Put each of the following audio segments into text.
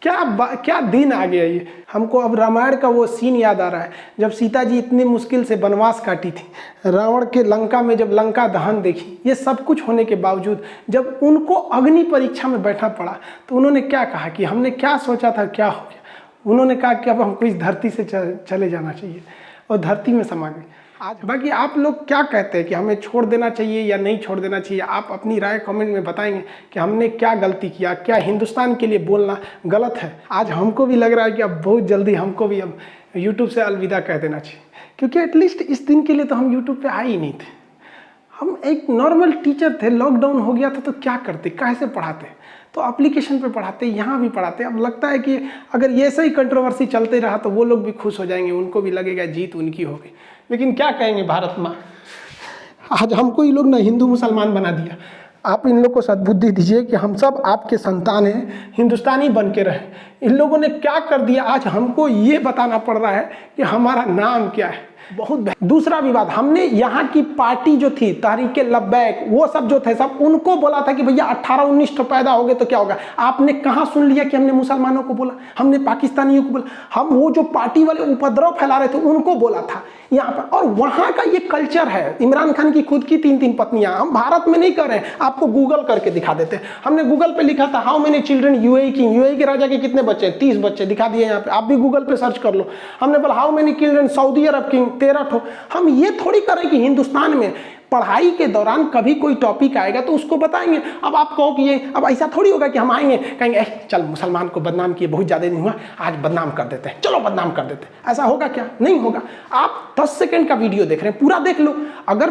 क्या दिन आ गया ये। हमको अब रामायण का वो सीन याद आ रहा है जब सीता जी इतनी मुश्किल से वनवास काटी थी, रावण के लंका में जब लंका दहन देखी, ये सब कुछ होने के बावजूद जब उनको अग्नि परीक्षा में बैठना पड़ा तो उन्होंने क्या कहा कि हमने क्या सोचा था क्या हो गया। उन्होंने कहा कि अब हमको इस धरती से चले जाना चाहिए और धरती में समा गए। आज बाकी आप लोग क्या कहते हैं कि हमें छोड़ देना चाहिए या नहीं छोड़ देना चाहिए, आप अपनी राय कमेंट में बताएंगे कि हमने क्या गलती किया, क्या हिंदुस्तान के लिए बोलना गलत है। आज हमको भी लग रहा है कि अब बहुत जल्दी हमको भी अब यूट्यूब से अलविदा कह देना चाहिए, क्योंकि एटलीस्ट इस दिन के लिए तो हम यूट्यूब पे आए ही नहीं थे। हम एक नॉर्मल टीचर थे, लॉकडाउन हो गया था तो क्या करते, कैसे पढ़ाते, तो एप्लीकेशन पे पढ़ाते, यहाँ भी पढ़ाते। अब लगता है कि अगर ये सही कंट्रोवर्सी चलते रहा तो वो लोग भी खुश हो जाएंगे, उनको भी लगेगा जीत उनकी हो गई। लेकिन क्या कहेंगे भारत माँ, आज हमको ये लोग ना हिंदू मुसलमान बना दिया। आप इन लोग को सद्बुद्धि दीजिए कि हम सब आपके संतान हैं, हिंदुस्तानी बन के रहें। इन लोगों ने क्या कर दिया, आज हमको ये बताना पड़ रहा है कि हमारा नाम क्या है। बहुत दूसरा विवाद, हमने यहाँ की पार्टी जो थी तहरीके लब्बैक, वो सब जो थे सब उनको बोला था कि भैया 18-19 तो पैदा हो गए तो क्या होगा। आपने कहाँ सुन लिया कि हमने मुसलमानों को बोला, हमने पाकिस्तानियों को बोला, हम वो जो पार्टी वाले उपद्रव फैला रहे थे उनको बोला था यहाँ पर। और वहाँ का ये कल्चर है, इमरान खान की खुद की 3-3 पत्नियां, हम भारत में नहीं कर रहे हैं, आपको गूगल करके दिखा देते हैं। हमने गूगल पे लिखा था हाउ मेनी चिल्ड्रन यूएई के राजा के कितने बच्चे, 30 बच्चे दिखा दिए यहाँ पे, आप भी गूगल पे सर्च कर लो। हमने बोला how many children Saudi Arab king, 13 ठो। हम ये थोड़ी करें कि हिंदुस्तान में पढ़ाई के दौरान कभी कोई टॉपिक आएगा तो उसको बताएंगे। अब आप कहो कि ये, अब ऐसा थोड़ी होगा कि हम आएंगे कहेंगे चल मुसलमान को बदनाम किए बहुत ज़्यादा नहीं हुआ, आज बदनाम कर देते हैं, चलो बदनाम कर देते हैं। ऐसा होगा क्या? नहीं होगा। आप 10 सेकंड का वीडियो देख रहे हैं, पूरा देख लो। अगर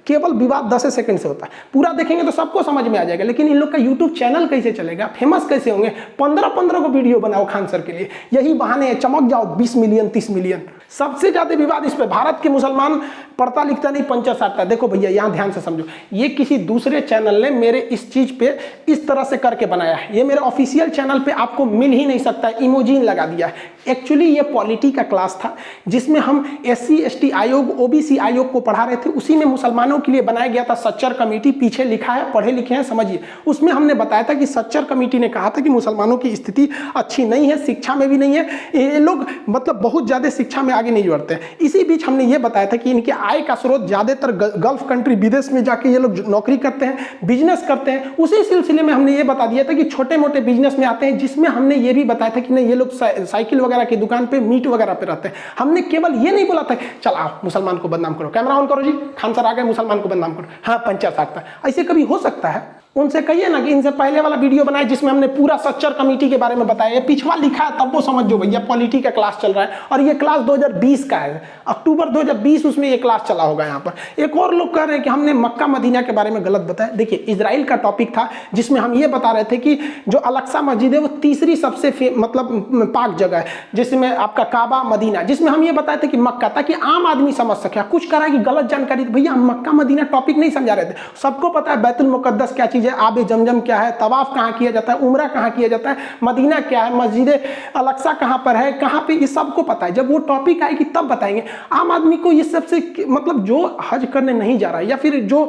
केवल विवाद 10 सेकंड से होता है, पूरा देखेंगे तो सबको समझ में आ जाएगा। लेकिन इन लोग का यूट्यूब चैनल कैसे चलेगा, फेमस कैसे होंगे? 15-15 को वीडियो बनाओ खान सर के लिए, यही बहाने हैं, चमक जाओ 20 मिलियन 30 मिलियन। सबसे ज्यादा विवाद इस पे, भारत के मुसलमान पढ़ता लिखता नहीं, पंचा साटता। देखो भैया यहाँ ध्यान से समझो, ये किसी दूसरे चैनल ने मेरे इस चीज पे इस तरह से करके बनाया है, ये मेरे ऑफिशियल चैनल पे आपको मिल ही नहीं सकता है, इमोजीन लगा दिया है। एक्चुअली ये पॉलिटी का क्लास था जिसमें हम SC ST आयोग OBC आयोग को पढ़ा रहे थे, उसी में मुसलमानों के लिए बनाया गया था सच्चर कमेटी। पीछे लिखा है, पढ़े लिखे हैं, समझिए। उसमें हमने बताया था कि सच्चर कमेटी ने कहा था कि मुसलमानों की स्थिति अच्छी नहीं है, शिक्षा में भी नहीं है, ये लोग मतलब बहुत ज्यादा शिक्षा में आगे नहीं बढ़ते हैं। इसी बीच हमने ये बताया था कि इनके आय का स्रोत ज्यादातर गल्फ कंट्री, विदेश में जाके ये लोग नौकरी करते हैं, बिजनेस करते हैं। उसी सिलसिले में हमने ये बता दिया था कि छोटे मोटे बिजनेस में आते हैं, जिसमें हमने ये भी बताया था कि नहीं ये लोग साइकिल वगैरह की दुकान पे, मीट वगैरह पे रहते हैं। हमने केवल ये नहीं बोला था चल आओ मुसलमान को बदनाम करो, कैमरा ऑन करो जी, खान सर आ गए, मुसलमान को बदनाम करो, हाँ पंचा साटता। ऐसे कभी हो सकता है? उनसे कहिए ना कि इनसे पहले वाला वीडियो बनाए जिसमें हमने पूरा सच्चर कमेटी के बारे में बताया, पिछवा लिखा है, तब वो समझ जो भैया पॉलिटी का क्लास चल रहा है। और ये क्लास 2020 का है, अक्टूबर 2020 उसमें ये क्लास चला होगा। यहाँ पर एक और लोग कह रहे हैं कि हमने मक्का मदीना के बारे में गलत बताया। देखिए इजराइल का टॉपिक था जिसमें हम ये बता रहे थे कि जो अल-अक्सा मस्जिद है वो तीसरी सबसे मतलब पाक जगह है, जिसमें आपका काबा मदीना, जिसमें हम ये बताए थे कि मक्का, ताकि आम आदमी समझ सके। कुछ करा कि गलत जानकारी, भैया हम मक्का मदीना टॉपिक नहीं समझा रहे थे। सबको पता है बैतुल मुकद्दस क्या चीज है, आबे जमजम क्या है, तवाफ कहाँ किया जाता है, उम्रा कहाँ किया जाता है, मदीना क्या है, मस्जिद अल-अक्सा कहाँ पर है, कहाँ पे, ये सबको पता है। जब वो टॉपिक आएगी तब बताएंगे। आम आदमी को ये सबसे मतलब जो हज करने नहीं जा रहा है या फिर जो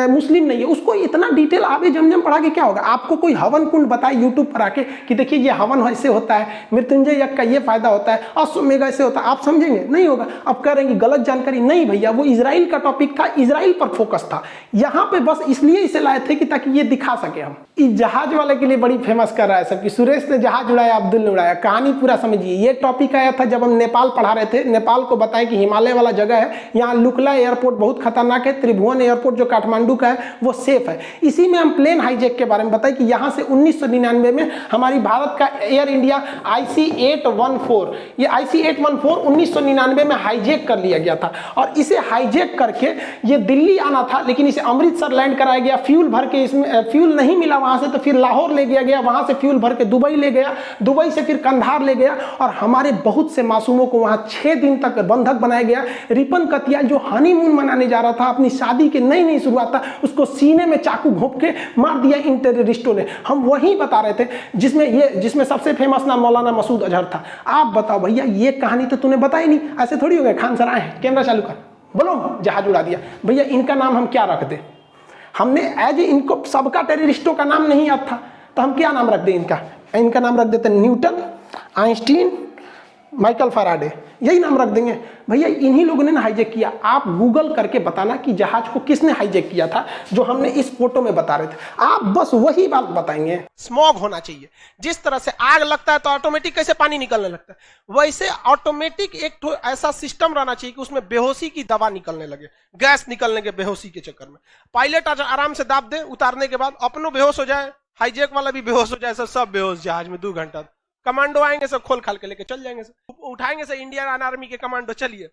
मुस्लिम नहीं है, उसको इतना डिटेल आबे जमजम पढ़ा के क्या होगा? आपको कोई हवन कुंड बताए यूट्यूब पर आके कि देखिए ये हवन ऐसे होता है, मृत्युंजय यज्ञ का ये फायदा होता है, अश्वमेघ ऐसे होता है, आप समझेंगे? नहीं होगा। अब कह रहे हैं कि गलत जानकारी। नहीं भैया, वो इजराइल का टॉपिक था, इजराइल पर फोकस था। यहाँ पे बस इसलिए इसे लाए थे कि ताकि ये दिखा सके हम। इस जहाज वाले के लिए बड़ी फेमस कर रहा है सबकी, सुरेश ने जहाज उड़ाया, अब्दुल ने उड़ाया। कहानी पूरा समझिए। ये टॉपिक आया था जब हम नेपाल पढ़ा रहे थे। नेपाल को बताया कि हिमालय वाला जगह है, यहाँ लुकला एयरपोर्ट बहुत खतरनाक है, त्रिभुवन एयरपोर्ट जो काठमांडू का है वो सेफ है। इसी में हम प्लेन हाईजैक के बारे में बताया कि यहाँ से 1999 में हमारी भारत का एयर इंडिया IC-814, ये IC-814 1999 में हाईजैक कर लिया गया था। और इसे हाईजैक करके ये दिल्ली आना था, लेकिन इसे अमृतसर लैंड कराया गया। फ्यूल भर के, इसमें फ्यूल नहीं मिला वहां से, तो फिर लाहौर ले गया, वहां से फ्यूल भर के दुबई ले गया, दुबई से फिर कंधार ले गया। और हमारे बहुत से मासूमों को वहां 6 दिन तक बंधक बनाया गया। रिपन कतियाल जो हनीमून मनाने जा रहा था, अपनी शादी की नई शुरुआत था, उसको सीने में चाकू घोंप के मार दिया इन टेररिस्टों ने। हम वही बता रहे थे जिसमें सबसे फेमस नाम मौलाना मसूद अजहर था। आप बताओ भैया, ये कहानी तो तूने बताई नहीं। ऐसे थोड़ी हो गए, खान सर आए, कैमरा चालू कर, बोलो जहाज उड़ा दिया। भैया इनका नाम हम क्या रख दे? हमने एज इनको सबका टेररिस्टों का नाम नहीं याद था, तो हम क्या नाम रख दें इनका? इनका नाम रख देते न्यूटन, आइंस्टीन, माइकल फैराडे, यही नाम रख देंगे। भैया इन्हीं लोगों ने ना हाईजैक किया। आप गूगल करके बताना कि जहाज को किसने हाईजैक किया था, जो हमने इस फोटो में बता रहे थे। आप बस वही बात बताएंगे। स्मॉग होना चाहिए। जिस तरह से आग लगता है तो ऑटोमेटिक कैसे पानी निकलने लगता है, वैसे ऑटोमेटिक एक ऐसा सिस्टम रहना चाहिए कि उसमें बेहोशी की दवा निकलने लगे, गैस निकलने के बेहोशी के चक्कर में। पायलट आराम से दाब दे, उतारने के बाद अपनों बेहोश हो जाए, हाईजैक वाला भी बेहोश हो जाए, सब बेहोश जहाज में 2 घंटा। कमांडो आएंगे, सब खोल खाल के लेके चल जाएंगे, सब उठाएंगे से इंडियन आर्मी के कमांडो। चलिए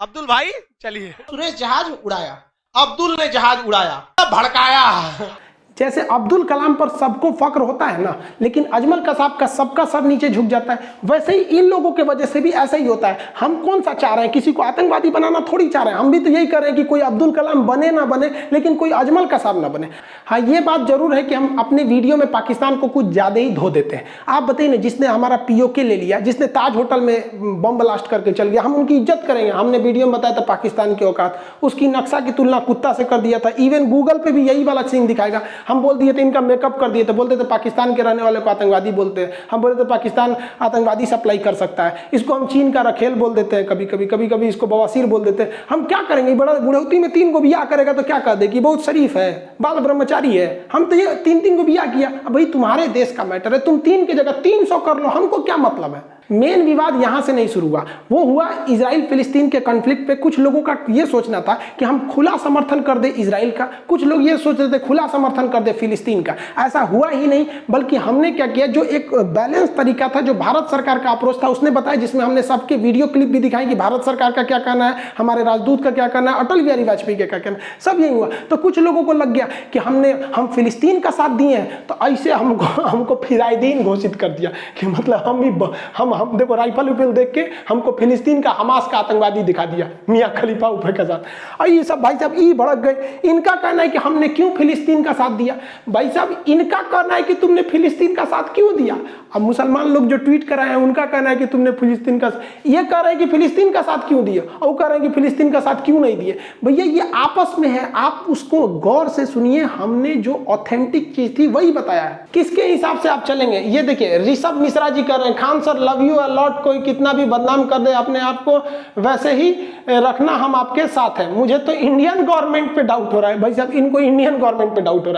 अब्दुल भाई चलिए। सुरेश जहाज उड़ाया, अब्दुल ने जहाज उड़ाया, भड़काया। जैसे अब्दुल कलाम पर सबको फक्र होता है ना, लेकिन अजमल कसाब का सबका सर नीचे झुक जाता है, वैसे ही इन लोगों के वजह से भी ऐसा ही होता है। हम कौन सा चाह रहे हैं, किसी को आतंकवादी बनाना थोड़ी चाह रहे हैं। हम भी तो यही कर रहे हैं कि कोई अब्दुल कलाम बने ना बने, लेकिन कोई अजमल कसाब ना बने। हाँ, ये बात जरूर है कि हम अपने वीडियो में पाकिस्तान को कुछ ज्यादा ही धो देते हैं। आप बताइए ना, जिसने हमारा POK ले लिया, जिसने ताज होटल में बम ब्लास्ट करके चल गया, हम उनकी इज्जत करेंगे। हमने वीडियो में बताया था पाकिस्तान की औकात, उसकी नक्शा की तुलना कुत्ता से कर दिया था। इवन गूगल पे भी यही वाला सीन दिखाएगा। हम बोल दिए थे इनका मेकअप कर दिए थे, बोलते थे पाकिस्तान के रहने वाले को आतंकवादी बोलते हैं। हम बोलते थे पाकिस्तान आतंकवादी सप्लाई कर सकता है, इसको हम चीन का रखेल बोल देते हैं, कभी कभी इसको बवासीर बोल देते हैं। हम क्या करेंगे, बड़ा बुढ़ौती में 3 को बियाह करेगा तो क्या कर देगी, बहुत शरीफ है, बाल ब्रह्मचारी है। हम तो ये 3 को बियाह किया। अब भाई तुम्हारे देश का मैटर है, तुम 3 की जगह 300 कर लो, हमको क्या मतलब है। मेन विवाद यहां से नहीं शुरू हुआ, वो हुआ इजराइल फिलिस्तीन के कॉन्फ्लिक्ट पे। कुछ लोगों का ये सोचना था कि हम खुला समर्थन कर दे इजराइल का, कुछ लोग ये सोच रहे थे खुला समर्थन कर दे फिलिस्तीन का। ऐसा हुआ ही नहीं, बल्कि हमने क्या किया, जो एक बैलेंस तरीका था, जो भारत सरकार का अप्रोच था, उसने बताया, जिसमें हमने सबके वीडियो क्लिप भी दिखाई कि भारत सरकार का क्या कहना है, हमारे राजदूत का क्या कहना है, अटल बिहारी वाजपेयी का क्या कहना है, सब यही हुआ। तो कुछ लोगों को लग गया कि हम फिलिस्तीन का साथ दिए हैं, तो ऐसे हमको फिदायदीन घोषित कर दिया कि मतलब हम देखो राइफल उफल देख के हमको फिलिस्तीन का, हमास का आतंकवादी दिखा दिया, मियां खलीफा ऊपर के साथ। और ये सब भाई साहब ये भड़क गए। इनका कहना है कि हमने क्यों फिलिस्तीन का साथ दिया। भाई साहब इनका कहना है कि तुमने फिलिस्तीन का साथ क्यों दिया। अब मुसलमान लोग जो ट्वीट कर रहे हैं, उनका कहना है कि तुमने फिलिस्तीन का, ये कह रहे हैं कि फिलिस्तीन का साथ क्यों दिया, और कह रहे हैं कि फिलिस्तीन का साथ क्यों नहीं दिए। भैया ये आपस में है, आप उसको गौर से सुनिए। हमने जो ऑथेंटिक चीज थी वही बताया है। किसके हिसाब से आप चलेंगे, ये देखिए ऋषभ मिश्रा जी कर रहे हैं, Khan sir love you a lot, कोई कितना भी बदनाम कर दे अपने आप को, वैसे ही रखना, हम आपके साथ हैं। मुझे तो इंडियन गवर्नमेंट पे डाउट हो रहा है। भाई साहब इनको इंडियन गवर्नमेंट पे डाउट हो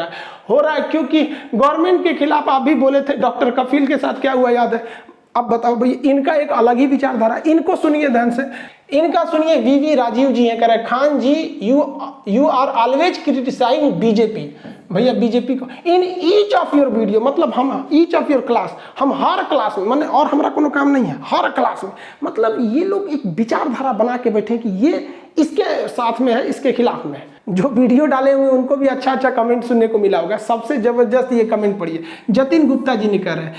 रहा है, क्योंकि गवर्नमेंट के खिलाफ आप भी बोले थे। डॉक्टर कफील के साथ क्या हुआ याद है। अब बताओ भाई, इनका एक अलग ही विचारधारा। इनको सुनिए ध्यान से, इनका सुनिए। वीवी राजीव जी हैं, कह रहे Khan ji you are always criticising BJP. भैया बीजेपी को in each of your video, मतलब हम ईच ऑफ योर क्लास, हम हर क्लास में, मैंने और हमारा कोनो काम नहीं है, हर क्लास में, मतलब ये लोग एक विचारधारा बना के बैठे कि ये इसके साथ में है, इसके खिलाफ में है। जो वीडियो डाले हुए उनको भी अच्छा अच्छा कमेंट सुनने को मिला होगा। सबसे जबरदस्त ये कमेंट पढ़िए, जतिन गुप्ता जी ने कह रहे हैं,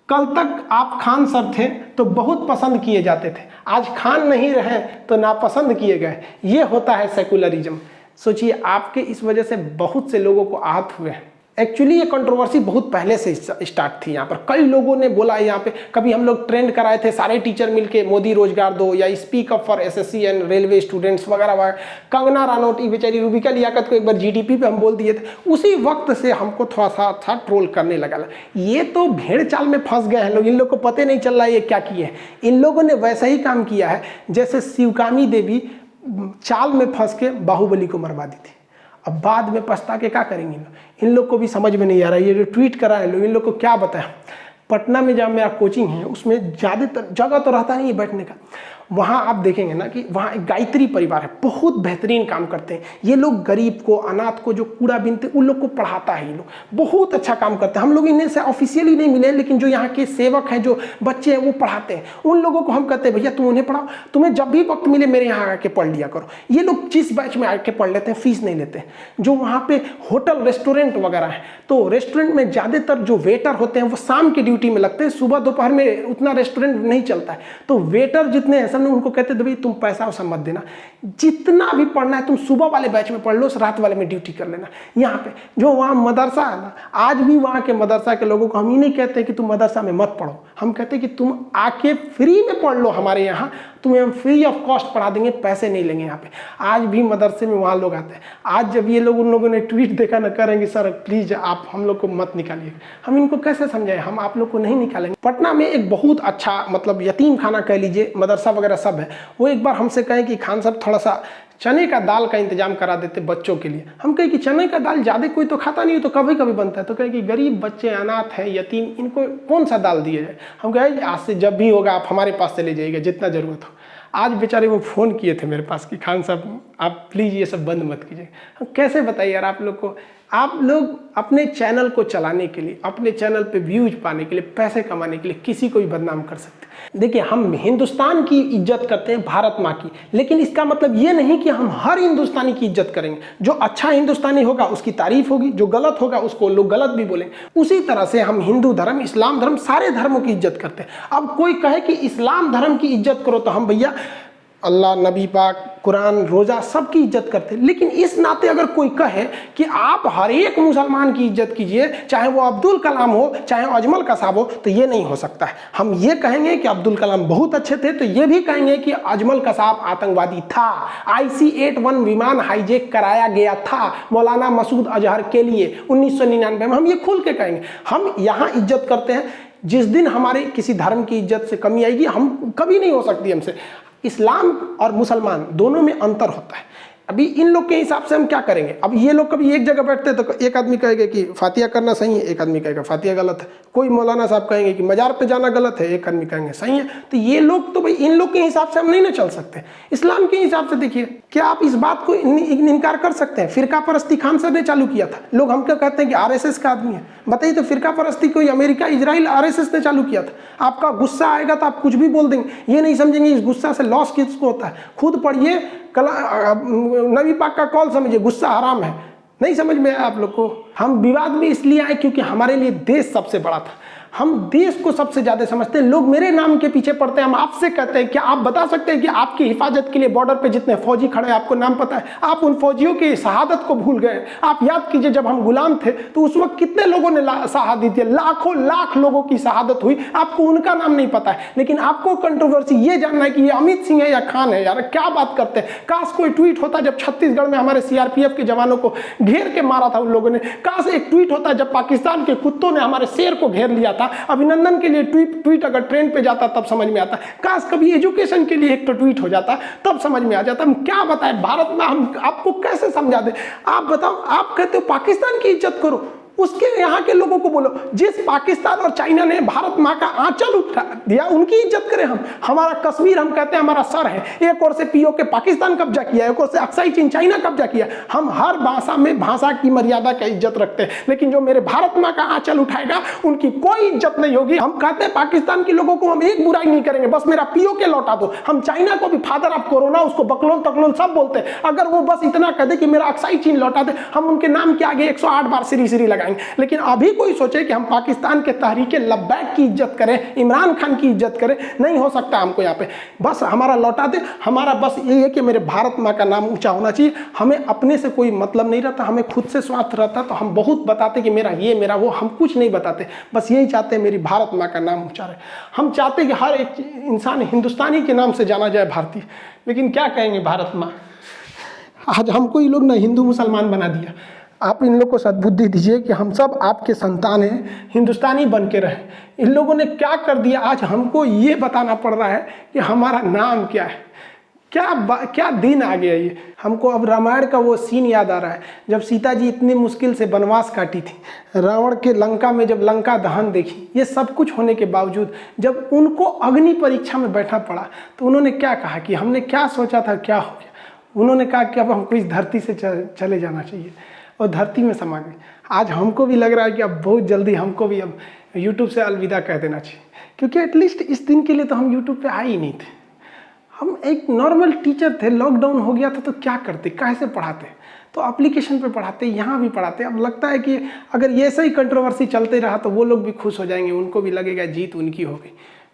कल तक आप खान सर थे तो बहुत पसंद किए जाते थे, आज खान नहीं रहे तो नापसंद किए गए। ये होता है सेकुलरिज्म। सोचिए आपके इस वजह से बहुत से लोगों को आहत हुए हैं। एक्चुअली ये कंट्रोवर्सी बहुत पहले से स्टार्ट थी। यहाँ पर कई लोगों ने बोला है, यहाँ पे कभी हम लोग ट्रेंड कराए थे सारे टीचर मिलके, मोदी रोजगार दो, या speak up for SSC and railway students वगैरह वगैरह। कंगना रानौत, बेचारी रूबिका लियाकत को एक बार GDP पे हम बोल दिए थे। उसी वक्त से हमको थोड़ा सा ट्रोल करने लगा। ये तो भेड़ चाल में फंस गए हैं लोग, इन लोग को पता नहीं चल रहा है ये क्या किए हैं। इन लोगों ने वैसा ही काम किया है जैसे शिवकामी देवी चाल में फंस के बाहुबली को मरवा दी थी। अब बाद में पछता के क्या करेंगे इन लोग को भी समझ में नहीं आ रहा है। ये जो ट्वीट कर रहा है लोग, इन लोग को क्या बताएं। पटना में जहाँ मेरा कोचिंग है उसमें ज़्यादातर जगह तो रहता नहीं है बैठने का। वहाँ आप देखेंगे ना कि वहाँ एक गायत्री परिवार है, बहुत बेहतरीन काम करते हैं ये लोग। गरीब को, अनाथ को, जो कूड़ा बीनते उन लोग को पढ़ाता है ये लोग, बहुत अच्छा काम करते हैं। हम लोग इन्हें से ऑफिशियली नहीं मिले, लेकिन जो यहाँ के सेवक हैं, जो बच्चे हैं, वो पढ़ाते हैं। उन लोगों को हम कहते हैं भैया तुम उन्हें पढ़ाओ, तुम्हें जब भी वक्त मिले मेरे यहाँ आके पढ़ लिया करो। ये लोग जिस बैच में आके पढ़ लेते हैं, फीस नहीं लेते। जो वहाँ पे होटल रेस्टोरेंट वगैरह है, तो रेस्टोरेंट में ज़्यादातर जो वेटर होते हैं वो शाम की ड्यूटी में लगते हैं, सुबह दोपहर में उतना रेस्टोरेंट नहीं चलता है। तो वेटर जितने हैं सब उनको कहते थे भाई तुम पैसा वैसा मत देना, जितना भी पढ़ना है तुम सुबह वाले बैच में पढ़ लो, रात वाले में ड्यूटी कर लेना। यहाँ पे जो वहाँ मदरसा है ना, आज भी वहाँ के मदरसा के लोगों को हम ही नहीं कहते कि तुम मदरसा में मत पढ़ो, हम कहते कि तुम आके फ्री में पढ़ लो हमारे यहाँ, तुम्हें हम फ्री ऑफ कॉस्ट पढ़ा देंगे, पैसे नहीं लेंगे यहाँ पे। आज भी मदरसे में वहाँ लोग आते हैं। आज जब ये लोग उन लोगों ने ट्वीट देखा ना, करेंगे सर प्लीज़ आप हम लोग को मत निकालिए। हम इनको कैसे समझाएं, हम आप लोग को नहीं निकालेंगे। पटना में एक बहुत अच्छा मतलब यतीम खाना कह लीजिए, मदरसा वगैरह सब है। वो एक बार हमसे कहें कि खान साहब थोड़ा सा चने का दाल का इंतजाम करा देते बच्चों के लिए। हम कहें कि चने का दाल ज़्यादा कोई तो खाता नहीं है, तो कभी कभी बनता है। तो कहें कि गरीब बच्चे, अनाथ हैं, यतीम, इनको कौन सा दाल दिया जाए। हम कहें आज से जब भी होगा आप हमारे पास चले जाइएगा जितना ज़रूरत हो। आज बेचारे वो फ़ोन किए थे मेरे पास कि खान साहब आप प्लीज़ ये सब बंद मत कीजिए। हम कैसे बताइए यार आप लोग को। आप लोग अपने चैनल को चलाने के लिए, अपने चैनल पे व्यूज पाने के लिए, पैसे कमाने के लिए किसी को भी बदनाम कर सकते हैं। देखिए हम हिंदुस्तान की इज्जत करते हैं, भारत माँ की, लेकिन इसका मतलब ये नहीं कि हम हर हिंदुस्तानी की इज्जत करेंगे। जो अच्छा हिंदुस्तानी होगा उसकी तारीफ होगी, जो गलत होगा उसको लोग गलत भी बोलेंगे। उसी तरह से हम हिंदू धर्म, इस्लाम धर्म, सारे धर्मों की इज्जत करते हैं। अब कोई कहे कि इस्लाम धर्म की इज्जत करो, तो हम भैया अल्लाह, नबी पाक, कुरान, रोज़ा सबकी इज्जत करते हैं। लेकिन इस नाते अगर कोई कहे कि आप हर एक मुसलमान की इज्जत कीजिए, चाहे वो अब्दुल कलाम हो, चाहे अजमल कसाब हो, तो ये नहीं हो सकता है। हम ये कहेंगे कि अब्दुल कलाम बहुत अच्छे थे, तो ये भी कहेंगे कि अजमल कसाब आतंकवादी था। IC-81 विमान हाईजैक कराया गया था मौलाना मसूद अजहर के लिए 1999 में। हम ये खुल के कहेंगे। हम यहाँ इज्जत करते हैं। जिस दिन हमारे किसी धर्म की इज्जत से कमी आएगी, हम कभी नहीं हो सकती हमसे। इस्लाम और मुसलमान दोनों में अंतर होता है। अभी इन लोग के हिसाब से हम क्या करेंगे। अब ये लोग कभी एक जगह बैठते हैं तो एक आदमी कहेगा कि फातिया करना सही है, एक आदमी कहेगा फातिया गलत है। कोई मौलाना साहब कहेंगे कि मजार पे जाना गलत है, एक आदमी कहेंगे सही है। तो ये लोग तो भाई इन लोग के हिसाब से हम नहीं ना चल सकते। इस्लाम के हिसाब से देखिए, क्या आप इस बात को इनकार कर सकते हैं। फिरका परस्ती खान साहब ने चालू किया था। लोग हम क्या कहते हैं कि RSS का आदमी है। बताइए तो फिरका परस्ती कोई अमेरिका, इजराइल, RSS ने चालू किया था। आपका गुस्सा आएगा तो आप कुछ भी बोल देंगे, ये नहीं समझेंगे इस गुस्सा से लॉस किसको होता है। खुद पढ़िए, नबी पाक का कॉल समझिए, गुस्सा हराम है। नहीं समझ में आया आप लोग को। हम विवाद में इसलिए आए क्योंकि हमारे लिए देश सबसे बड़ा था। हम देश को सबसे ज्यादा समझते हैं। लोग मेरे नाम के पीछे पड़ते हैं। हम आपसे कहते हैं, क्या आप बता सकते हैं कि आपकी हिफाजत के लिए बॉर्डर पे जितने फौजी खड़े हैं, आपको नाम पता है? आप उन फौजियों की शहादत को भूल गए। आप याद कीजिए, जब हम गुलाम थे तो उस वक्त कितने लोगों ने शहादत दी, लाखों लाख लोगों की शहादत हुई। आपको उनका नाम नहीं पता है। लेकिन आपको कंट्रोवर्सी ये जानना है कि ये अमित सिंह है या खान है। यार क्या बात करते हैं। काश कोई ट्वीट होता जब छत्तीसगढ़ में हमारे CRPF के जवानों को घेर के मारा था उन लोगों ने। काश एक ट्वीट होता जब पाकिस्तान के कुत्तों ने हमारे शेर को घेर लिया था। अभिनंदन के लिए ट्वीट अगर ट्रेंड पे जाता तब समझ में आता। काश कभी एजुकेशन के लिए एक तो ट्वीट हो जाता तब समझ में आ जाता। हम क्या बताएं भारत में, हम आपको कैसे समझा दें। आप बताओ, आप कहते हो पाकिस्तान की इज्जत करो, उसके यहाँ के लोगों को बोलो जिस पाकिस्तान और चाइना ने भारत माँ का आंचल उठा दिया उनकी इज्जत करें। हम हमारा कश्मीर हम कहते हैं हमारा सर है। एक ओर से POK पाकिस्तान कब्जा किया, एक ओर से अक्साई चीन चाइना कब्जा किया। हम हर भाषा में भाषा की मर्यादा का इज्जत रखते हैं, लेकिन जो मेरे भारत माँ का आंचल उठाएगा उनकी कोई इज्जत नहीं होगी। हम कहते हैं पाकिस्तान के लोगों को हम एक बुराई नहीं करेंगे, बस मेरा POK लौटा दो। हम चाइना को भी फादर ऑफ कोरोना, उसको बकलोल तकलोल सब बोलते हैं। अगर वो बस इतना कह दे कि मेरा अक्साई चीन लौटा दे, हम उनके नाम के आगे 108 बार श्री लगाएंगे। लेकिन अभी कोई सोचे कि हम पाकिस्तान के तहरीके लब्बैक की इज्जत करें, इमरान खान की इज्जत करें, नहीं हो सकता हमको यहाँ पे। बस हमारा लौटा दे। हमारा बस यही है कि मेरे भारत माँ का नाम ऊंचा होना चाहिए। हमें अपने से कोई मतलब नहीं रहता, हमें खुद से स्वार्थ रहता। तो हम बहुत बताते कि मेरा ये मेरा वो, हम कुछ नहीं बताते। बस यही चाहते हैं मेरी भारत माँ का नाम ऊंचा रहे। हम चाहते कि हर एक इंसान हिंदुस्तानी के नाम से जाना जाए, भारतीय। लेकिन क्या कहेंगे भारत माँ, आज हमको ये लोग ना हिंदू मुसलमान बना दिया। आप इन लोग को सद्बुद्धि दीजिए कि हम सब आपके संतान हैं, हिंदुस्तानी बन के रहें। इन लोगों ने क्या कर दिया, आज हमको ये बताना पड़ रहा है कि हमारा नाम क्या है। क्या दिन आ गया ये। हमको अब रामायण का वो सीन याद आ रहा है जब सीता जी इतनी मुश्किल से वनवास काटी थी, रावण के लंका में जब लंका दहन देखी। ये सब कुछ होने के बावजूद जब उनको अग्नि परीक्षा में बैठना पड़ा तो उन्होंने क्या कहा कि हमने क्या सोचा था क्या हो गया। उन्होंने कहा कि अब हमको इस धरती से चले जाना चाहिए, और धरती में समा गए। आज हमको भी लग रहा है कि अब बहुत जल्दी हमको भी अब YouTube से अलविदा कह देना चाहिए, क्योंकि एटलीस्ट इस दिन के लिए तो हम YouTube पे आए ही नहीं थे। हम एक नॉर्मल टीचर थे, लॉकडाउन हो गया था तो क्या करते, कैसे पढ़ाते, तो एप्लीकेशन पे पढ़ाते, यहाँ भी पढ़ाते। अब लगता है कि अगर ये ऐसा ही कंट्रोवर्सी चलते रहा तो वो लोग भी खुश हो जाएंगे, उनको भी लगेगा जीत उनकी हो गई।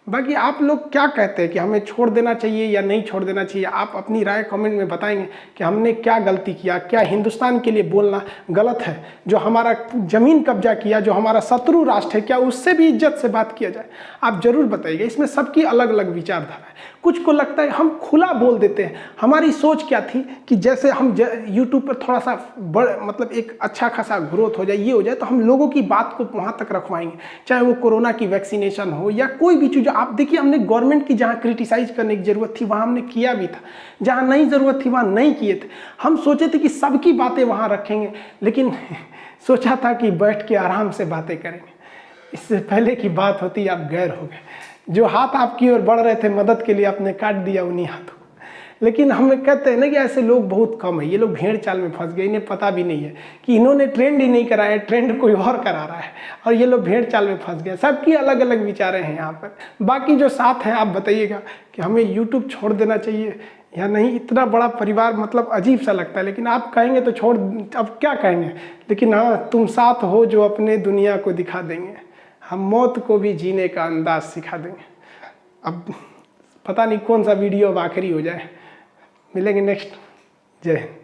बाकी आप लोग क्या कहते हैं कि हमें छोड़ देना चाहिए या नहीं छोड़ देना चाहिए? आप अपनी राय कमेंट में बताएंगे कि हमने क्या गलती किया, क्या हिंदुस्तान के लिए बोलना गलत है? जो हमारा ज़मीन कब्जा किया, जो हमारा शत्रु राष्ट्र है, क्या उससे भी इज्जत से बात किया जाए? आप ज़रूर बताइएगा। इसमें सबकी अलग अलग विचारधारा है। कुछ को लगता है हम खुला बोल देते हैं। हमारी सोच क्या थी कि जैसे हम यूट्यूब पर थोड़ा सा मतलब एक अच्छा खासा ग्रोथ हो जाए, ये हो जाए, तो हम लोगों की बात को वहाँ तक रखवाएंगे, चाहे वो कोरोना की वैक्सीनेशन हो या कोई भी चीज़। आप देखिए, हमने गवर्नमेंट की जहाँ क्रिटिसाइज करने की ज़रूरत थी वहाँ हमने किया भी था, जहाँ नहीं ज़रूरत थी वहाँ नहीं किए थे। हम सोचे थे कि सबकी बातें वहाँ रखेंगे, लेकिन सोचा था कि बैठ के आराम से बातें करेंगे। इससे पहले की बात होती आप गैर हो गए। जो हाथ आपकी ओर बढ़ रहे थे मदद के लिए, आपने काट दिया उन्हीं हाथों। लेकिन हमें कहते हैं ना कि ऐसे लोग बहुत कम है। ये लोग भेड़ चाल में फंस गए, इन्हें पता भी नहीं है कि इन्होंने ट्रेंड ही नहीं कराया, ट्रेंड कोई और करा रहा है, और ये लोग भेड़ चाल में फंस गए। सबकी अलग अलग विचारें हैं यहाँ पर। बाकी जो साथ हैं, आप बताइएगा कि हमें यूट्यूब छोड़ देना चाहिए या नहीं? इतना बड़ा परिवार, मतलब अजीब सा लगता है। लेकिन आप कहेंगे तो छोड़, अब क्या कहेंगे? लेकिन हाँ, तुम साथ हो जो अपने दुनिया को दिखा देंगे। हम मौत को भी जीने का अंदाज सिखा देंगे। अब पता नहीं कौन सा वीडियो अब आखिरी हो जाए। मिलेंगे नेक्स्ट। जय हिंद।